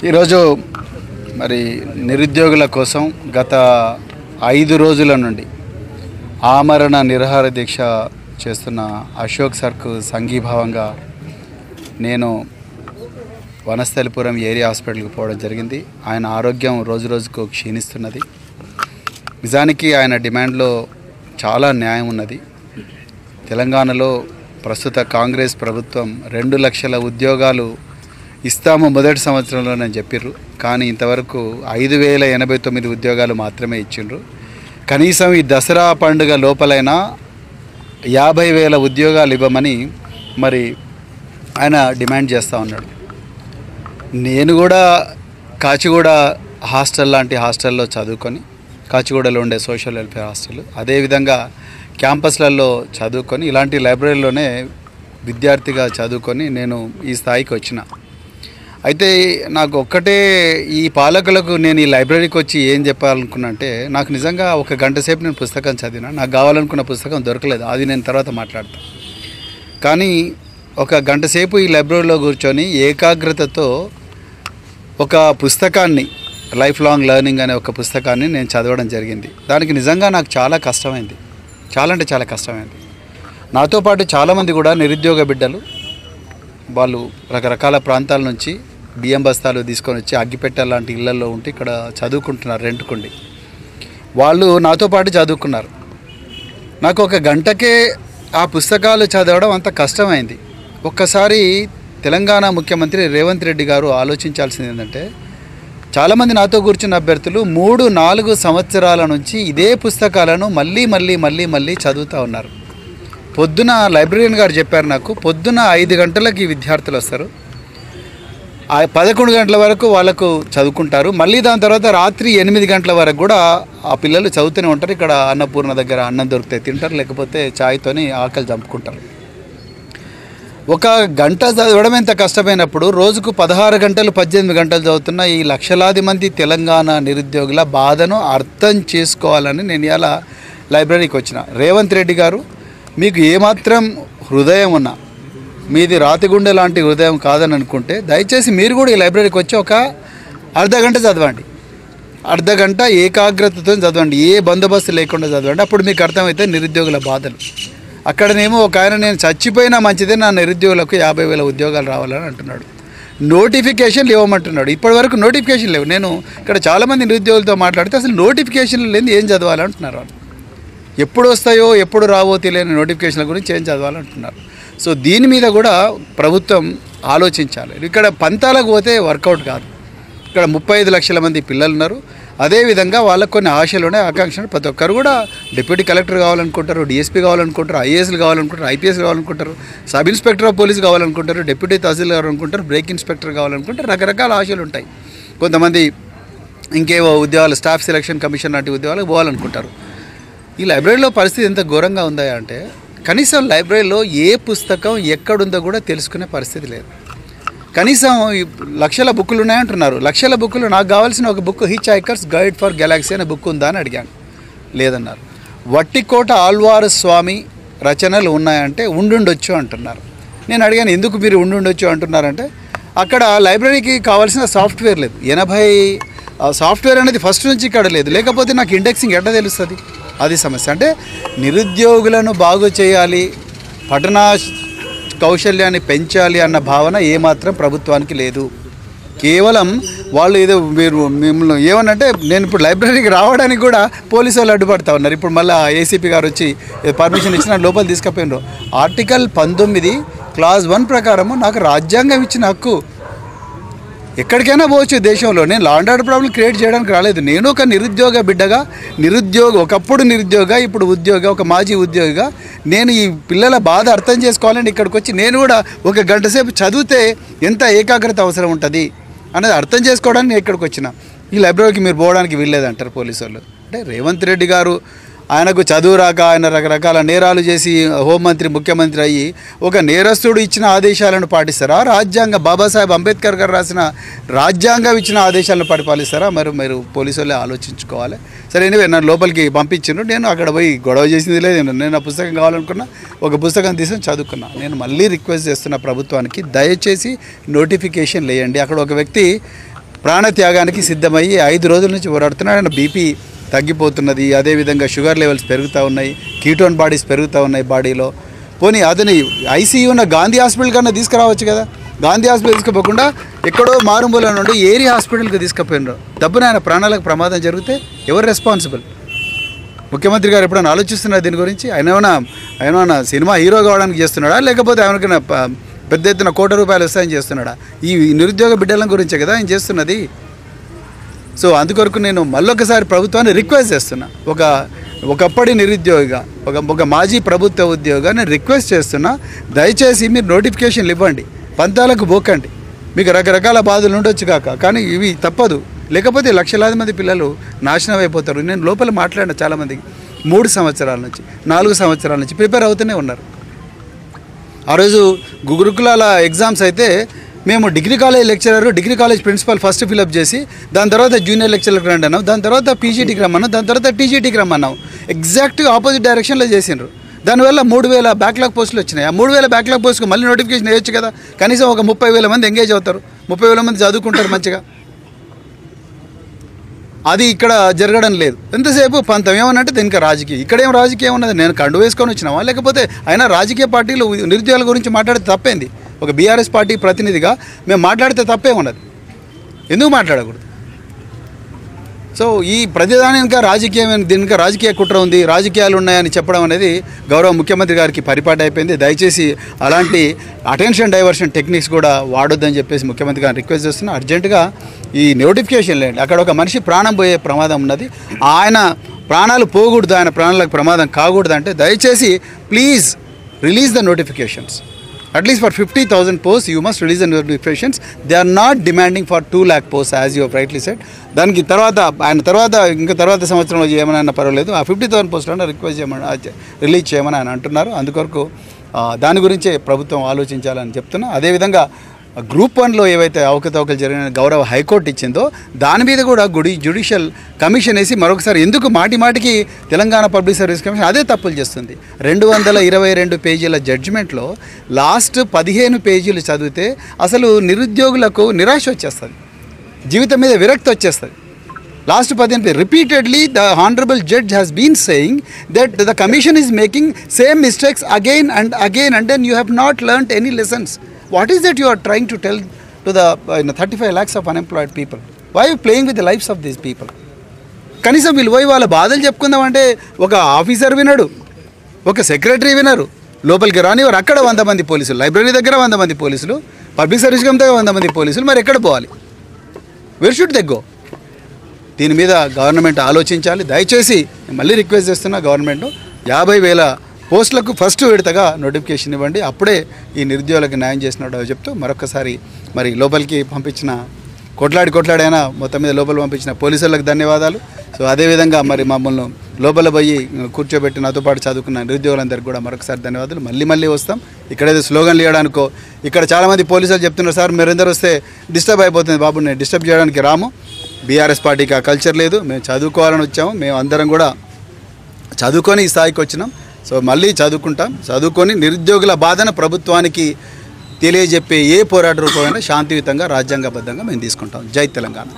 ఈరోజు మరి నిరుద్యోగుల కోసం గత 5 రోజుల నుండి ఆమరణ నిరాహార దీక్ష చేస్తున్న అశోక్ సర్కు సంఘీభావంగా నేను వనస్థలిపురం ఏరియా హాస్పిటల్కి పోవడం జరిగింది. ఆయన ఆరోగ్యం రోజురోజుకు క్షీణిస్తున్నది. నిజానికి ఆయన డిమాండ్లో చాలా న్యాయం ఉన్నది. తెలంగాణలో ప్రస్తుత కాంగ్రెస్ ప్రభుత్వం 2 లక్షల ఉద్యోగాలు ఇస్తాము మొదటి సంవత్సరంలోనే చెప్పిర్రు. కానీ ఇంతవరకు 5089 ఉద్యోగాలు మాత్రమే ఇచ్చిండ్రు. కనీసం ఈ దసరా పండుగ లోపలైనా 50,000 ఉద్యోగాలు ఇవ్వమని మరి ఆయన డిమాండ్ చేస్తూ ఉన్నాడు. నేను కూడా కాచిగూడ హాస్టల్ లాంటి హాస్టల్లో చదువుకొని, కాచిగూడలో ఉండే సోషల్ వెల్ఫేర్ హాస్టల్, అదేవిధంగా క్యాంపస్లలో చదువుకొని ఇలాంటి లైబ్రరీలోనే విద్యార్థిగా చదువుకొని నేను ఈ స్థాయికి వచ్చిన. అయితే నాకు ఒక్కటే, ఈ పాలకులకు నేను ఈ లైబ్రరీకి వచ్చి ఏం చెప్పాలనుకున్నా అంటే, నాకు నిజంగా 1 గంట సేపు నేను పుస్తకం చదివినా, నాకు కావాలనుకున్న పుస్తకం దొరకలేదు. అది నేను తర్వాత మాట్లాడతాను. కానీ 1 గంట సేపు ఈ లైబ్రరీలో కూర్చొని ఏకాగ్రతతో ఒక పుస్తకాన్ని, లైఫ్ లాంగ్ లెర్నింగ్ అనే ఒక పుస్తకాన్ని నేను చదవడం జరిగింది. దానికి నిజంగా నాకు చాలా కష్టమైంది. చాలా అంటే చాలా కష్టమైంది. నాతో పాటు చాలామంది కూడా నిరుద్యోగ బిడ్డలు, వాళ్ళు రకరకాల ప్రాంతాల నుంచి బియ్యం బస్తాలు తీసుకొని వచ్చి అగ్గిపెట్టె లాంటి ఇళ్లలో ఉంటే ఇక్కడ చదువుకుంటున్నారు రెంట్కుండి. వాళ్ళు నాతో పాటు చదువుకున్నారు. నాకు 1 గంటకే ఆ పుస్తకాలు చదవడం అంత కష్టమైంది. ఒక్కసారి తెలంగాణ ముఖ్యమంత్రి రేవంత్ రెడ్డి గారు ఆలోచించాల్సింది ఏంటంటే, చాలామంది నాతో కూర్చున్న అభ్యర్థులు 3-4 సంవత్సరాల నుంచి ఇదే పుస్తకాలను మళ్ళీ చదువుతూ ఉన్నారు. పొద్దున లైబ్రరీయన్ గారు చెప్పారు నాకు, పొద్దున 5 గంటలకి విద్యార్థులు వస్తారు, 11 గంటల వరకు వాళ్ళకు చదువుకుంటారు. మళ్ళీ దాని తర్వాత రాత్రి 8 గంటల వరకు కూడా ఆ పిల్లలు చదువుతూనే ఉంటారు. ఇక్కడ అన్నపూర్ణ దగ్గర అన్నం దొరికితే తింటారు, లేకపోతే ఛాయ్తోని ఆకలి చంపుకుంటారు. 1 గంట చదవడం ఎంత కష్టమైనప్పుడు రోజుకు 16 గంటలు 18 గంటలు చదువుతున్న ఈ లక్షలాది మంది తెలంగాణ నిరుద్యోగుల బాధను అర్థం చేసుకోవాలని నేను ఇలా లైబ్రరీకి వచ్చిన. రేవంత్ రెడ్డి గారు, మీకు ఏమాత్రం హృదయం ఉన్నా, మీది రాతిగుండె లాంటి హృదయం కాదని అనుకుంటే దయచేసి మీరు కూడా ఈ లైబ్రరీకి వచ్చి 1 గంట చదవండి. 1 గంట ఏకాగ్రతతో చదవండి, ఏ బందోబస్తు లేకుండా చదవండి. అప్పుడు మీకు అర్థమవుతాయి నిరుద్యోగుల బాధలు. అక్కడనేమో ఒక ఆయన, నేను చచ్చిపోయినా మంచిదే, నా నిరుద్యోగులకు 50,000 ఉద్యోగాలు రావాలని అంటున్నాడు. నోటిఫికేషన్లు ఇవ్వమంటున్నాడు. ఇప్పటివరకు నోటిఫికేషన్ లేవు. నేను ఇక్కడ చాలామంది నిరుద్యోగులతో మాట్లాడితే అసలు నోటిఫికేషన్లు లేని ఏం చదవాలంటున్నారు వాళ్ళు. ఎప్పుడు వస్తాయో ఎప్పుడు రావో తెలియని నోటిఫికేషన్ల గురించి ఏం చదవాలంటున్నారు. సో దీని మీద కూడా ప్రభుత్వం ఆలోచించాలి. ఇక్కడ పంతాలకు పోతే వర్కౌట్ కాదు. ఇక్కడ 35 లక్షల మంది పిల్లలు ఉన్నారు. అదేవిధంగా వాళ్ళకు కొన్ని ఆశలు ఉన్నాయి, ఆకాంక్షలు. ప్రతి ఒక్కరు కూడా డిప్యూటీ కలెక్టర్ కావాలనుకుంటారు, డిఎస్పీ కావాలనుకుంటారు, ఐఏఎస్లు కావాలనుకుంటారు, ఐపీఎస్ కావాలనుకుంటారు, సబ్ ఇన్స్పెక్టర్ ఆఫ్ పోలీస్ కావాలనుకుంటారు, డిప్యూటీ తహసీల్దార్ కావాలనుకుంటారు, బ్రేక్ ఇన్స్పెక్టర్ కావాలనుకుంటారు. రకరకాల ఆశలు ఉంటాయి. కొంతమంది ఇంకేవో ఉద్యోగాలు, స్టాఫ్ సెలక్షన్ కమిషన్ లాంటి ఉద్యోగాలకు పోవాలనుకుంటారు. ఈ లైబ్రరీలో పరిస్థితి ఎంత ఘోరంగా ఉందా అంటే, కనీసం లైబ్రరీలో ఏ పుస్తకం ఎక్కడుందో కూడా తెలుసుకునే పరిస్థితి లేదు. కనీసం లక్షల బుక్కులు ఉన్నాయంటున్నారు. లక్షల బుక్కులు, నాకు కావాల్సిన ఒక book which hikers guide for Galaxy అనే బుక్ ఉందా అని అడిగాను. లేదన్నారు. వట్టికోట ఆళ్వారు స్వామి రచనలు ఉన్నాయంటే ఉండుండొచ్చు అంటున్నారు. నేను అడిగాను, ఎందుకు మీరు ఉండుండొచ్చు అంటున్నారంటే, అక్కడ లైబ్రరీకి కావాల్సిన సాఫ్ట్వేర్ లేదు. 80 సాఫ్ట్వేర్ అనేది ఫస్ట్ నుంచి ఇక్కడ లేదు. లేకపోతే నాకు ఇండెక్సింగ్ ఎట్లా తెలుస్తుంది? అది సమస్య. అంటే నిరుద్యోగులను బాగు చేయాలి, పఠన కౌశల్యాన్ని పెంచాలి అన్న భావన ఏమాత్రం ప్రభుత్వానికి లేదు. కేవలం వాళ్ళు ఏదో మీరు మిమ్మల్ని ఏమనంటే, నేను ఇప్పుడు లైబ్రరీకి రావడానికి కూడా పోలీసు వాళ్ళు అడ్డుపడతా ఉన్నారు. ఇప్పుడు మళ్ళీ ఏసీపీ గారు వచ్చి పర్మిషన్ ఇచ్చిన లోపల తీసుకుపోయినారు. ఆర్టికల్ 19 క్లాజ్ 1 ప్రకారము నాకు రాజ్యాంగం ఇచ్చిన హక్కు. ఎక్కడికైనా పోవచ్చు దేశంలో. నేను law and order problem create చేయడానికి రాలేదు. నేను ఒక నిరుద్యోగ బిడ్డగా, ఒకప్పుడు నిరుద్యోగ, ఇప్పుడు ఉద్యోగ, ఒక మాజీ ఉద్యోగిగా నేను ఈ పిల్లల బాధ అర్థం చేసుకోవాలని ఇక్కడికి వచ్చి, నేను కూడా 1 గంట సేపు చదివితే ఎంత ఏకాగ్రత అవసరం ఉంటుంది అనేది అర్థం చేసుకోవడానికి నేను ఇక్కడికి వచ్చిన. ఈ లైబ్రరీకి మీరు పోవడానికి వీల్లేదంటారు పోలీసు వాళ్ళు. అంటే రేవంత్ రెడ్డి గారు, ఆయనకు చదువు రాక, ఆయన రకరకాల నేరాలు చేసి హోంమంత్రి, ముఖ్యమంత్రి అయ్యి ఒక నేరస్తుడు ఇచ్చిన ఆదేశాలను పాటిస్తారా? బాబాసాహెబ్ అంబేద్కర్ గారు రాసిన రాజ్యాంగం ఇచ్చిన ఆదేశాలను పరిపాలిస్తారా? మీరు పోలీసు వాళ్ళే ఆలోచించుకోవాలి. సరే, నన్ను లోపలికి పంపించారు. నేను అక్కడ పోయి గొడవ చేసింది లేదు. నేను ఆ పుస్తకం కావాలనుకున్నా, ఒక పుస్తకం తీసుకొని చదువుకున్నా. నేను మళ్ళీ రిక్వెస్ట్ చేస్తున్న ప్రభుత్వానికి, దయచేసి నోటిఫికేషన్ లేయండి. అక్కడ ఒక వ్యక్తి ప్రాణత్యాగానికి సిద్ధమయ్యి 5 రోజుల నుంచి పోరాడుతున్నాడు. ఆయన బీపీ తగ్గిపోతున్నది, అదేవిధంగా షుగర్ లెవెల్స్ పెరుగుతూ ఉన్నాయి, కీటోన్ బాడీస్ పెరుగుతూ ఉన్నాయి బాడీలో. పోనీ అతని ఐసీయూ ఉన్న గాంధీ హాస్పిటల్ కన్నా తీసుకురావచ్చు కదా. గాంధీ హాస్పిటల్ తీసుకుపోకుండా ఎక్కడో మారుమూల నుండి ఏరి హాస్పిటల్కి తీసుకుపోయినారు. డబ్బున ఆయన ప్రాణాలకు ప్రమాదం జరిగితే ఎవరు రెస్పాన్సిబుల్? ముఖ్యమంత్రి గారు ఎప్పుడైనా ఆలోచిస్తున్నారు దీని గురించి? ఆయన ఏమైనా సినిమా హీరో కావడానికి చేస్తున్నాడా, లేకపోతే ఆయనకైనా పెద్ద ఎత్తున ₹1 కోటి వస్తాయని చేస్తున్నాడా? ఈ నిరుద్యోగ బిడ్డల గురించే కదా ఆయన చేస్తున్నది. సో అందుకొరకు నేను మళ్ళొకసారి ప్రభుత్వాన్ని రిక్వెస్ట్ చేస్తున్నా, ఒకప్పటి నిరుద్యోగిగా, ఒక మాజీ ప్రభుత్వ ఉద్యోగిగా నేను రిక్వెస్ట్ చేస్తున్నా, దయచేసి మీరు నోటిఫికేషన్లు ఇవ్వండి, పంతాలకు పోకండి. మీకు రకరకాల బాధలు ఉండొచ్చు కానీ ఇవి తప్పదు. లేకపోతే లక్షలాది మంది పిల్లలు నాశనం అయిపోతారు. నేను లోపల మాట్లాడిన చాలామందికి 3 సంవత్సరాల నుంచి 4 సంవత్సరాల నుంచి ప్రిపేర్ అవుతూనే ఉన్నారు. ఆ రోజు గురుకులాల ఎగ్జామ్స్ అయితే మేము degree college lecturer, degree college principal first fill up చేసి దాని తర్వాత జూనియర్ లెక్చరర్కి రండి అన్నాం, దాని తర్వాత పీజీటీకి రమ్మన్నాం, దాని తర్వాత టీజీటీకి రమ్మన్నాం. ఎగ్జాక్ట్గా ఆపోజిట్ డైరెక్షన్లో చేసిండ్రు. దానివల్ల 3000 బ్యాక్లాగ్ పోస్టులు వచ్చినాయి. ఆ 3000 బ్యాక్లాగ్ పోస్టుకు మళ్ళీ నోటిఫికేషన్ వేయచ్చు కదా. కనీసం ఒక 30,000 మంది ఎంగేజ్ అవుతారు, 30,000 మంది చదువుకుంటారు మంచిగా. అది ఇక్కడ జరగడం లేదు. ఎంతసేపు పంతం ఏమన్నంటే దీనికి రాజకీయం. ఇక్కడేం రాజకీయం ఉన్నది? నేను కండు వేసుకొని వచ్చినావా, లేకపోతే అయినా రాజకీయ పార్టీలు నిరుద్యోగాల గురించి మాట్లాడితే తప్పేంది? ఒక బీఆర్ఎస్ పార్టీ ప్రతినిధిగా మేము మాట్లాడితే తప్పే ఉన్నది, ఎందుకు మాట్లాడకూడదు? సో ఈ ప్రతిదానికి రాజకీయం, దీనికి రాజకీయ కుట్ర ఉంది, రాజకీయాలు ఉన్నాయని చెప్పడం అనేది గౌరవ ముఖ్యమంత్రి గారికి పరిపాటి అయిపోయింది. దయచేసి అలాంటి అటెన్షన్ డైవర్షన్ టెక్నిక్స్ కూడా వాడొద్దని చెప్పేసి ముఖ్యమంత్రి గారిని రిక్వెస్ట్ చేస్తున్నా. అర్జెంటుగా ఈ నోటిఫికేషన్ లేండి. అక్కడ ఒక మనిషి ప్రాణం పోయే ప్రమాదం ఉన్నది. ఆయన ప్రాణాలు పోకూడదు, ఆయన ప్రాణాలకు ప్రమాదం కాకూడదు అంటే దయచేసి please release the notifications. At least for 50,000 posts, you must release the notifications. They are not demanding for 2 lakh posts, as you have rightly said. దానికి తర్వాత ఆయన తర్వాత సంవత్సరంలో చేయమని పర్వాలేదు, ఆ 50,000 పోస్టులను రిక్వెస్ట్ చేయమని రిలీజ్ చేయమని ఆయన అంటున్నారు. అందుకొరకు దాని గురించే ప్రభుత్వం ఆలోచించాలని చెప్తున్నా. అదేవిధంగా గ్రూప్ 1లో ఏవైతే అవకతవకలు జరిగిన గౌరవ హైకోర్టు ఇచ్చిందో దాని మీద కూడా జ్యుడిషియల్ కమిషన్ వేసి మరొకసారి ఎందుకు మాటికి తెలంగాణ పబ్లిక్ సర్వీస్ కమిషన్ అదే తప్పులు చేస్తుంది. 222 పేజీల జడ్జిమెంట్లో లాస్ట్ 15 పేజీలు చదివితే అసలు నిరుద్యోగులకు నిరాశ వచ్చేస్తుంది, జీవితం మీద విరక్తి వచ్చేస్తుంది. Last 15 page repeatedly the honourable judge has been saying that the commission is making same mistakes again and then you have not learned any lessons. What is that you are trying to tell to the 35 lakhs of unemployed people? Why are you playing with the lives of these people? కనీసం వీళ్ళు పోయి వాళ్ళ బాధలు చెప్పుకుందామంటే ఒక officer వినడు, ఒక secretary వినరు, లోపలికి రానివారు. అక్కడ 100 మంది పోలీసులు, లైబ్రరీ దగ్గర 100 మంది పోలీసులు, పబ్లిక్ సర్వీస్ కమిటీ దగ్గర 100 మంది పోలీసులు. మరి ఎక్కడ పోవాలి? Wear should they go? దీని మీద గవర్నమెంట్ ఆలోచించాలి. దయచేసి మళ్ళీ రిక్వెస్ట్ చేస్తున్నా, గవర్నమెంట్ 50,000 పోస్టులకు ఫస్ట్ విడతగా నోటిఫికేషన్ ఇవ్వండి. అప్పుడే ఈ నిరుద్యోగులకు న్యాయం చేసినట్టు చెప్తూ మరొకసారి మరి లోపలికి పంపించిన కొట్లాడైనా మొత్తం మీద లోపల పంపించిన పోలీసులకు ధన్యవాదాలు. సో అదేవిధంగా మరి మమ్మల్ని లోపల పోయి కూర్చోబెట్టి నాతో పాటు చదువుకున్న నిరుద్యోగులందరికీ కూడా మరొకసారి ధన్యవాదాలు. మళ్ళీ వస్తాం. ఇక్కడేదో స్లోగన్లు ఇవ్వడానికో, ఇక్కడ చాలామంది పోలీసులు చెప్తున్నారు, సార్ మీరందరూ వస్తే డిస్టర్బ్ అయిపోతుంది. బాబు నేను డిస్టర్బ్ చేయడానికి రాము. బీఆర్ఎస్ పార్టీకి ఆ కల్చర్ లేదు. మేము చదువుకోవాలని వచ్చాము. మేము అందరం కూడా చదువుకొని ఈ స్థాయికి వచ్చినాం. సో మళ్ళీ చదువుకొని నిరుద్యోగుల బాధను ప్రభుత్వానికి తెలియజెప్పే ఏ పోరాట రూపమైనా శాంతియుతంగా రాజ్యాంగబద్ధంగా మేము తీసుకుంటాం. జై తెలంగాణ.